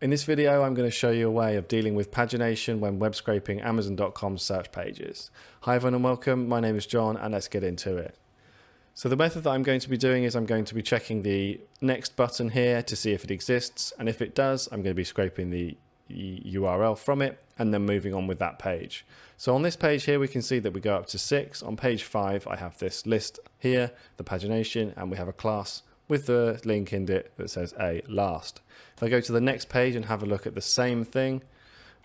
In this video, I'm going to show you a way of dealing with pagination when web scraping Amazon.com search pages. Hi everyone and welcome, my name is John and let's get into it. So the method that I'm going to be doing is I'm going to be checking the next button here to see if it exists, and if it does, I'm going to be scraping the URL from it and then moving on with that page. So on this page here we can see that we go up to 6. On page 5 I have this list here, the pagination, and we have a class with the link in it that says a last. If I go to the next page and have a look at the same thing,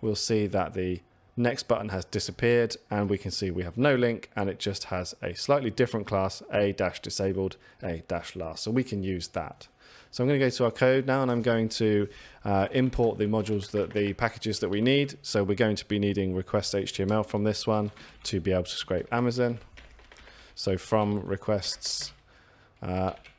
we'll see that the next button has disappeared and we can see we have no link and it just has a slightly different class, a-disabled, a-last. So we can use that. So I'm going to go to our code now and I'm going to import the modules, the packages that we need. So we're going to be needing request HTML from this one to be able to scrape Amazon. So from requests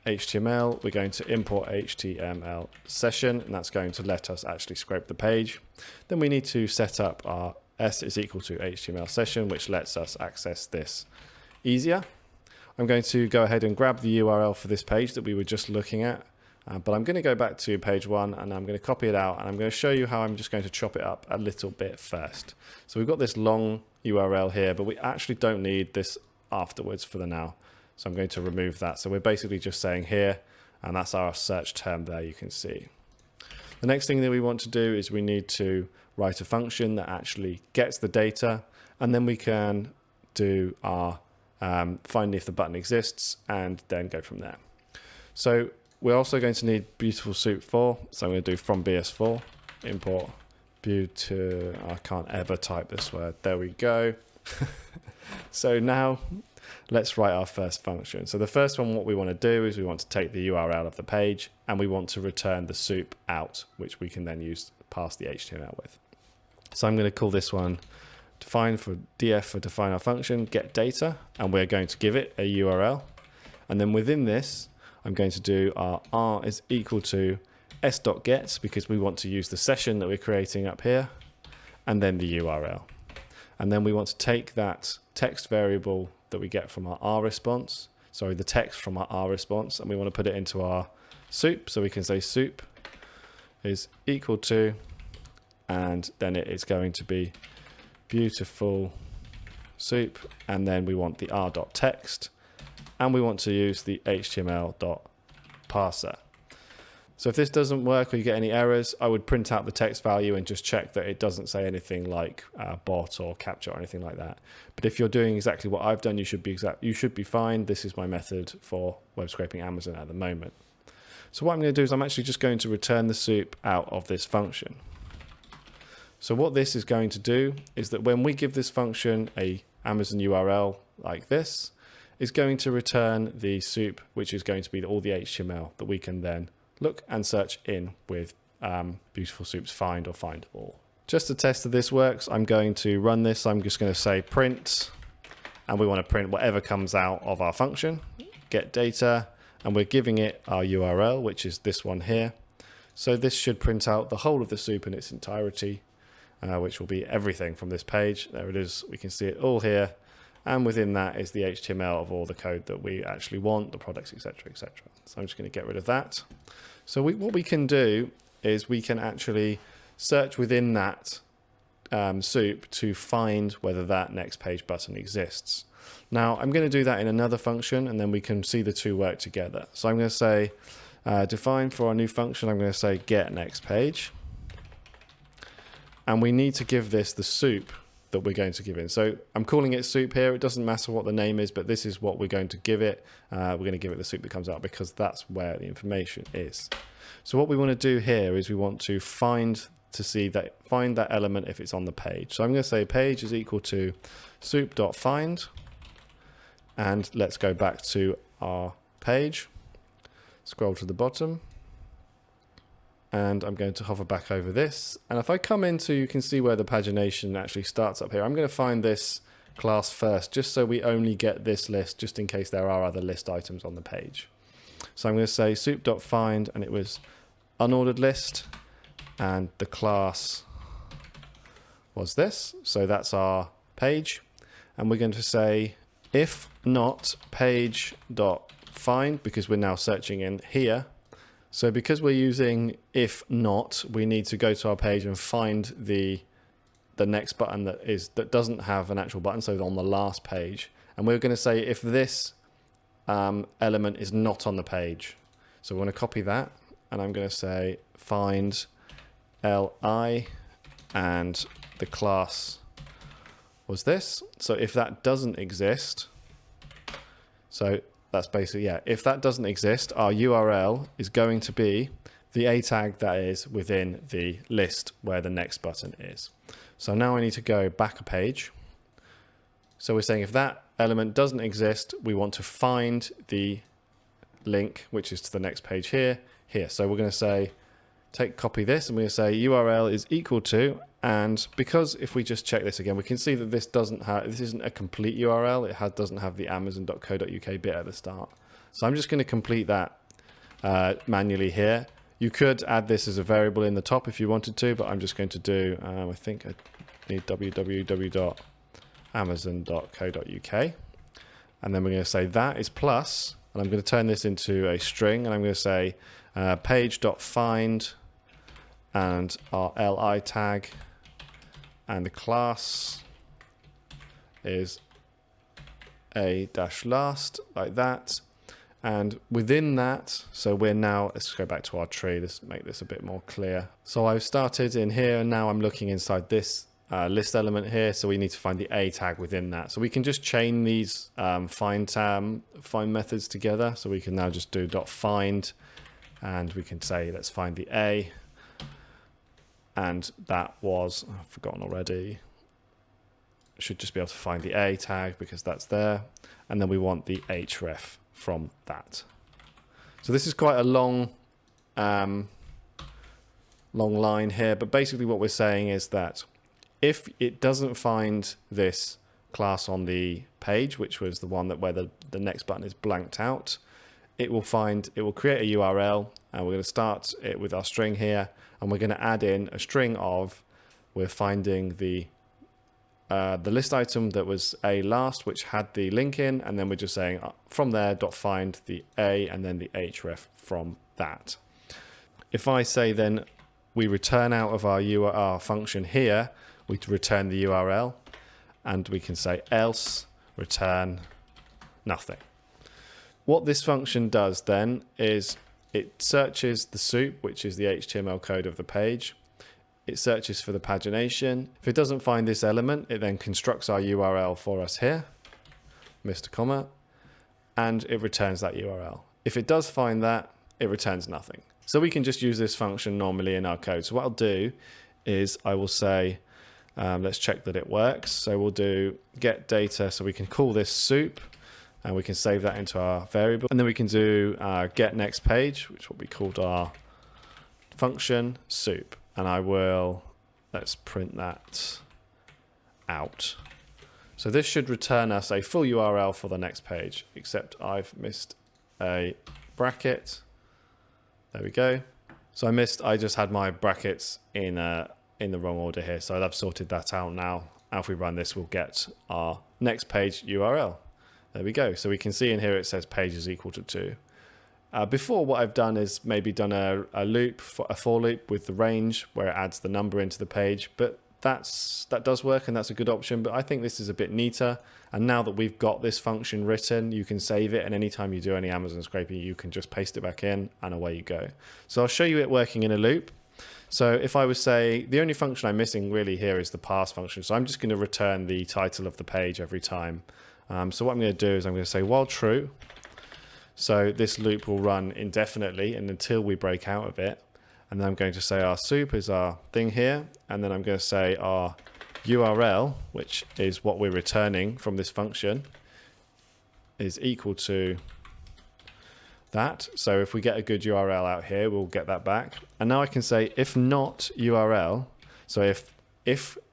HTML, we're going to import HTML session, and that's going to let us actually scrape the page. Then we need to set up our s is equal to HTML session, which lets us access this easier. I'm going to go ahead and grab the URL for this page that we were just looking at, but I'm going to go back to page 1 and I'm going to copy it out and I'm going to show you how I'm just going to chop it up a little bit first. So we've got this long URL here, but we actually don't need this afterwards for the now. So I'm going to remove that. So we're basically just saying here, and that's our search term there, you can see. The next thing that we want to do is we need to write a function that actually gets the data, and then we can do our find if the button exists and then go from there. So we're also going to need BeautifulSoup 4. So I'm going to do from BS4, import I can't ever type this word. There we go. So now let's write our first function. So the first one, what we want to do is we want to take the URL of the page and we want to return the soup out, which we can then use past the HTML with. So I'm going to call this one define for df for define our function, get data, and we're going to give it a URL. And then within this, I'm going to do our r is equal to s.get because we want to use the session that we're creating up here, and then the URL. And then we want to take that text variable that we get from our R response, sorry, the text from our R response, and we want to put it into our soup. So we can say soup is equal to, and then it is going to be BeautifulSoup, and then we want the r.text, and we want to use the html.parser. So if this doesn't work or you get any errors, I would print out the text value and just check that it doesn't say anything like bot or captcha or anything like that. But if you're doing exactly what I've done, you should be fine. This is my method for web scraping Amazon at the moment. So what I'm going to do is I'm actually just going to return the soup out of this function. So what this is going to do is that when we give this function a Amazon URL like this, it's going to return the soup, which is going to be all the HTML that we can then look and search in with BeautifulSoup's find or find all. Just to test that this works, I'm going to run this. I'm just going to say print, and we want to print whatever comes out of our function, get data, and we're giving it our URL, which is this one here. So this should print out the whole of the soup in its entirety, which will be everything from this page. There it is. We can see it all here. And within that is the HTML of all the code that we actually want, the products, etc., etc. So I'm just going to get rid of that. So what we can do is we can actually search within that soup to find whether that next page button exists. Now I'm going to do that in another function, and then we can see the two work together. So I'm going to say define for our new function. I'm going to say get next page, and we need to give this the soup that we're going to give in. So I'm calling it soup here. It doesn't matter what the name is, but this is what we're going to give it. We're going to give it the soup that comes out because that's where the information is. So what we want to do here is we want to find that element if it's on the page. So I'm going to say page is equal to soup.find, and let's go back to our page, scroll to the bottom, and I'm going to hover back over this. And if I come into, you can see where the pagination actually starts up here. I'm going to find this class first, just so we only get this list, just in case there are other list items on the page. So I'm going to say soup.find, and it was unordered list, and the class was this. So that's our page. And we're going to say if not page.find, because we're now searching in here, So because we're using if not, we need to go to our page and find the next button that doesn't have an actual button, so on the last page. And we're going to say if this element is not on the page. So we're going to copy that, and I'm going to say find li, and the class was this. So if that doesn't exist, so that's basically, yeah, if that doesn't exist, our URL is going to be the A tag that is within the list where the next button is. So now I need to go back a page. So we're saying if that element doesn't exist, we want to find the link, which is to the next page here. So we're going to say, copy this, and we're going to say URL is equal to, and because if we just check this again, we can see that this isn't a complete URL. It doesn't have the amazon.co.uk bit at the start. So I'm just going to complete that manually here. You could add this as a variable in the top if you wanted to, but I'm just going to do, I think I need www.amazon.co.uk. And then we're going to say that is plus, and I'm going to turn this into a string, and I'm going to say page.find and our li tag, and the class is a-last, like that. And within that, so we're now, let's go back to our tree, let's make this a bit more clear. So I've started in here, and now I'm looking inside this list element here, so we need to find the A tag within that. So we can just chain these find methods together. So we can now just do .find, and we can say, let's find the A. And that was, I've forgotten already, should just be able to find the A tag because that's there. And then we want the href from that. So this is quite a long line here, but basically what we're saying is that if it doesn't find this class on the page, which was the one where the next button is blanked out, it will create a URL, and we're going to start it with our string here, and we're going to add in a string of, we're finding the list item that was a last, which had the link in, and then we're just saying from there .find the A and then the href from that. If I say then we return out of our function here, we return the URL, and we can say else return nothing. What this function does then is it searches the soup, which is the HTML code of the page. It searches for the pagination. If it doesn't find this element, it then constructs our URL for us here, missed a comma, and it returns that URL. If it does find that, it returns nothing. So we can just use this function normally in our code. So what I'll do is I will say, let's check that it works. So we'll do get data, so we can call this soup, and we can save that into our variable. And then we can do get next page, which will be called our function soup. And let's print that out. So this should return us a full URL for the next page, except I've missed a bracket. There we go. So I just had my brackets in the wrong order here. So I've sorted that out now. And if we run this, we'll get our next page URL. There we go. So we can see in here it says page is equal to 2. Before, what I've done is maybe done a for loop with the range where it adds the number into the page, but that does work, and that's a good option. But I think this is a bit neater. And now that we've got this function written, you can save it, and anytime you do any Amazon scraping, you can just paste it back in, and away you go. So I'll show you it working in a loop. So if I was say, the only function I'm missing really here is the parse function. So I'm just going to return the title of the page every time. So what I'm going to do is I'm going to say while true. So this loop will run indefinitely and until we break out of it. And then I'm going to say our soup is our thing here. And then I'm going to say our URL, which is what we're returning from this function, is equal to that. So if we get a good URL out here, we'll get that back. And now I can say if not URL. So if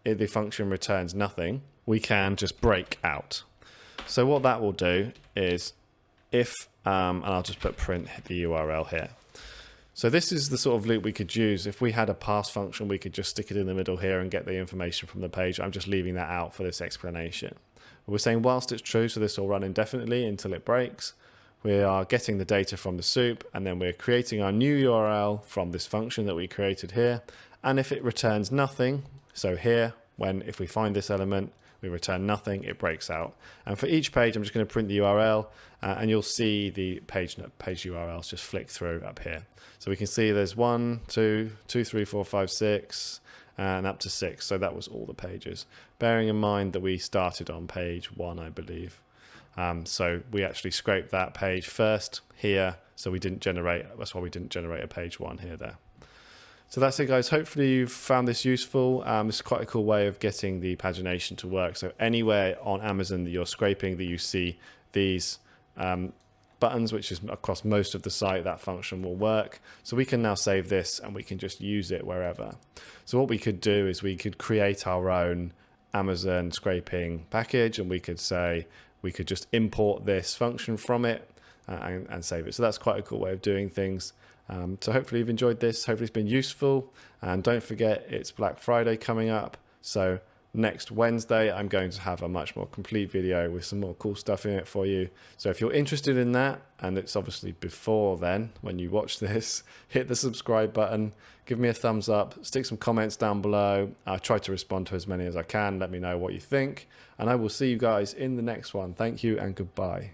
the function returns nothing, we can just break out. So what that will do is if, and I'll just put print the URL here. So this is the sort of loop we could use. If we had a parse function, we could just stick it in the middle here and get the information from the page. I'm just leaving that out for this explanation. We're saying whilst it's true, so this will run indefinitely until it breaks. we are getting the data from the soup, and then we're creating our new URL from this function that we created here. And if it returns nothing, so here, if we find this element, we return nothing, it breaks out. And for each page, I'm just going to print the URL, and you'll see the page URLs just flick through up here. So we can see there's 1, 2, 3, 4, 5, 6, and up to 6. So that was all the pages. Bearing in mind that we started on page 1, I believe. So we actually scraped that page first here. So we didn't generate, that's why we didn't generate a page 1 here there. So that's it, guys. Hopefully you've found this useful. It's quite a cool way of getting the pagination to work. So anywhere on Amazon that you're scraping that you see these buttons, which is across most of the site, that function will work. So we can now save this and we can just use it wherever. So what we could do is we could create our own Amazon scraping package, and we could say we could just import this function from it and save it. So that's quite a cool way of doing things. So hopefully you've enjoyed this. Hopefully it's been useful. And don't forget, it's Black Friday coming up. So next Wednesday, I'm going to have a much more complete video with some more cool stuff in it for you. So if you're interested in that, and it's obviously before then, when you watch this, hit the subscribe button, give me a thumbs up, stick some comments down below. I'll try to respond to as many as I can. Let me know what you think. And I will see you guys in the next one. Thank you and goodbye.